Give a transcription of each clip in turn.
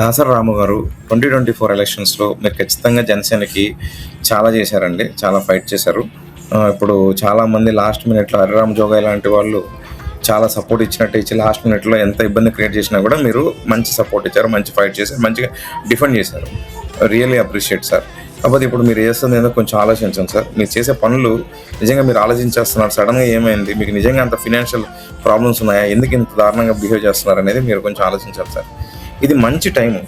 దాసరి రాము గారు 2024 ఎలక్షన్స్లో మీరు ఖచ్చితంగా జనసేనకి చాలా చేశారండి. చాలా ఫైట్ చేశారు. ఇప్పుడు చాలామంది లాస్ట్ మినిట్‌లో హరిరామ్ జోగయ్య లాంటి వాళ్ళు చాలా సపోర్ట్ ఇచ్చినట్టు ఇచ్చి లాస్ట్ మినిట్‌లో ఎంత ఇబ్బంది క్రియేట్ చేసినా కూడా మీరు మంచి సపోర్ట్ ఇచ్చారు. మంచి ఫైట్ చేశారు. మంచిగా డిఫెండ్ చేశారు. Really appreciate sir. కాకపోతే ఇప్పుడు మీరు చేస్తుంది ఏదో కొంచెం ఆలోచించండి సార్. మీరు చేసే పనులు నిజంగా మీరు ఆలోచించేస్తున్నారు. సడన్‌గా ఏమైంది? మీకు నిజంగా అంత ఫినాన్షియల్ ప్రాబ్లమ్స్ ఉన్నాయా? ఎందుకు ఇంత దారుణంగా బిహేవ్ చేస్తున్నారు అనేది మీరు కొంచెం ఆలోచించాలి సార్. ఇది మంచి టైము.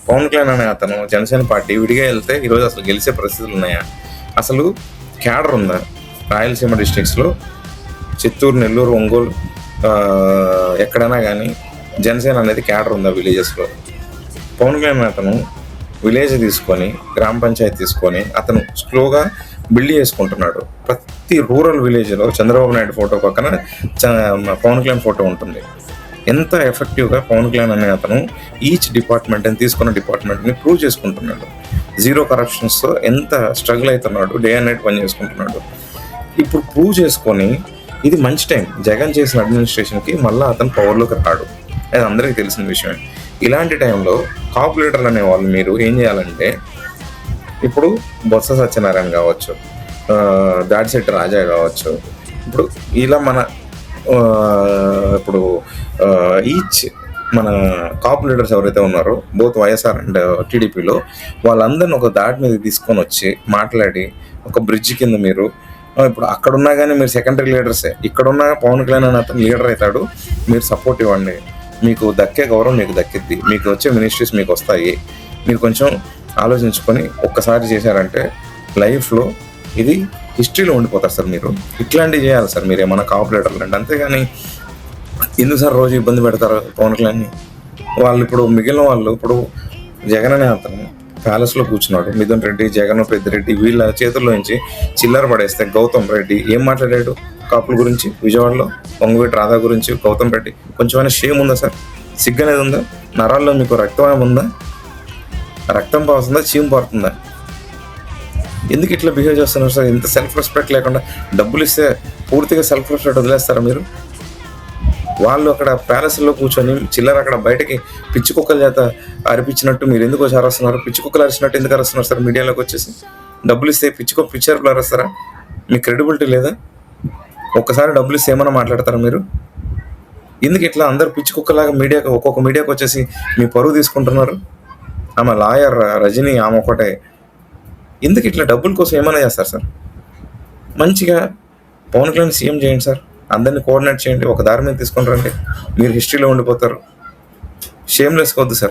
పవన్ కళ్యాణ్ అనే అతను జనసేన పార్టీ విడిగా వెళ్తే ఈరోజు అసలు గెలిచే పరిస్థితులు ఉన్నాయా? అసలు క్యాడర్ ఉందా? రాయలసీమ డిస్ట్రిక్ట్స్లో చిత్తూరు, నెల్లూరు, ఒంగోలు ఎక్కడైనా కానీ జనసేన అనేది క్యాడర్ ఉందా విలేజెస్లో? పవన్ కళ్యాణ్ అతను విలేజ్ తీసుకొని గ్రామ పంచాయతీ తీసుకొని అతను స్లోగా బిల్డ్ చేసుకుంటున్నాడు. ప్రతి రూరల్ విలేజ్లో చంద్రబాబు నాయుడు ఫోటో పక్కన పవన్ కళ్యాణ్ ఫోటో ఉంటుంది. ఎంత ఎఫెక్టివ్గా పవన్ కళ్యాణ్ అనే అతను ఈచ్ డిపార్ట్మెంట్ని తీసుకున్న డిపార్ట్మెంట్ని ప్రూవ్ చేసుకుంటున్నాడు. జీరో కరప్షన్స్తో ఎంత స్ట్రగుల్ అవుతున్నాడు, డే అండ్ నైట్ పని చేసుకుంటున్నాడు. ఇప్పుడు ప్రూవ్ చేసుకొని ఇది మంచి టైం. జగన్ చేసిన అడ్మినిస్ట్రేషన్కి మళ్ళీ అతను పవర్లోకి రాడు, అది అందరికీ తెలిసిన విషయమే. ఇలాంటి టైంలో కాప్ లీడర్లు అనే వాళ్ళు మీరు ఏం చేయాలంటే, ఇప్పుడు బొత్స సత్యనారాయణ కావచ్చు, దాడిశెట్టి రాజా కావచ్చు, ఇప్పుడు ఇలా మన ఇప్పుడు ఈచ్ మన కాప్ లీడర్స్ ఎవరైతే ఉన్నారో బోత్ వైఎస్ఆర్ అండ్ టీడీపీలో వాళ్ళందరిని ఒక దాటి మీద తీసుకొని వచ్చి మాట్లాడి ఒక బ్రిడ్జ్ కింద మీరు ఇప్పుడు అక్కడున్నా కానీ మీరు సెకండరీ లీడర్సే, ఇక్కడున్నా పవన్ కళ్యాణ్ అని అతను లీడర్ అవుతాడు. మీరు సపోర్ట్ ఇవ్వండి, మీకు దక్కే గౌరవం మీకు దక్కిద్ది, మీకు వచ్చే మినిస్ట్రీస్ మీకు వస్తాయి. మీరు కొంచెం ఆలోచించుకొని ఒక్కసారి చేశారంటే లైఫ్లో ఇది హిస్టరీలో ఉండిపోతారు సార్. మీరు ఇట్లాంటివి చేయాలి సార్ మీరు ఏమన్నా కాపరేటర్లు అంటే. అంతేగాని ఎందుకు సార్ రోజు ఇబ్బంది పెడతారు పవన్ కళ్యాణ్ని? వాళ్ళు ఇప్పుడు మిగిలిన వాళ్ళు ఇప్పుడు జగన్ అనే అతను ప్యాలెస్లో కూర్చున్నాడు. మిథున్ రెడ్డి, జగన్, పెద్దిరెడ్డి వీళ్ళ చేతుల్లో నుంచి చిల్లర పడేస్తే గౌతమ్ రెడ్డి ఏం మాట్లాడాడు కాపుల గురించి? విజయవాడలో పొంగువేటి రాధా గురించి గౌతమ్ రెడ్డి కొంచెమైనా షేమ్ ఉందా సార్? సిగ్గు అనేది ఉందా? నరాల్లో మీకు రక్తం ఉందా? రక్తం పారుతుందా, చీము పారుతుందా? ఎందుకు ఇట్లా బిహేవ్ చేస్తున్నారు సార్? ఇంత సెల్ఫ్ రెస్పెక్ట్ లేకుండా డబ్బులు ఇస్తే పూర్తిగా సెల్ఫ్ రెస్పెక్ట్ వదిలేస్తారా మీరు? వాళ్ళు అక్కడ ప్యాలెస్లో కూర్చొని చిల్లర అక్కడ బయటకి పిచ్చి కుక్కల చేత అరిపించినట్టు మీరు ఎందుకు వచ్చి అరుస్తున్నారు? పిచ్చి కుక్కలు అరిచినట్టు ఎందుకు అరుస్తున్నారు సార్? మీడియాలోకి వచ్చేసి డబ్బులు ఇస్తే పిచ్చి అరుపులు అరుస్తారా? మీకు క్రెడిబిలిటీ లేదా? ఒక్కసారి డబ్బులు ఇస్తే ఏమైనా మాట్లాడతారా మీరు? ఎందుకు ఇట్లా అందరు పిచ్చి కుక్కలాగా ఒక్కొక్క మీడియాకి వచ్చేసి మీ పరువు తీసుకుంటున్నారు? ఆమె లాయర్ రజనీ, ఆమె ఒకటే. ఎందుకు ఇట్లా డబ్బుల కోసం ఏమైనా చేస్తారు సార్? మంచిగా పవన్ కళ్యాణ్ సీఎం చేయండి సార్. అందరినీ కోఆర్డినేట్ చేయండి, ఒక దారి మీద తీసుకొని రండి. మీరు హిస్టరీలో ఉండిపోతారు. షేమ్లెస్ వద్దు సార్.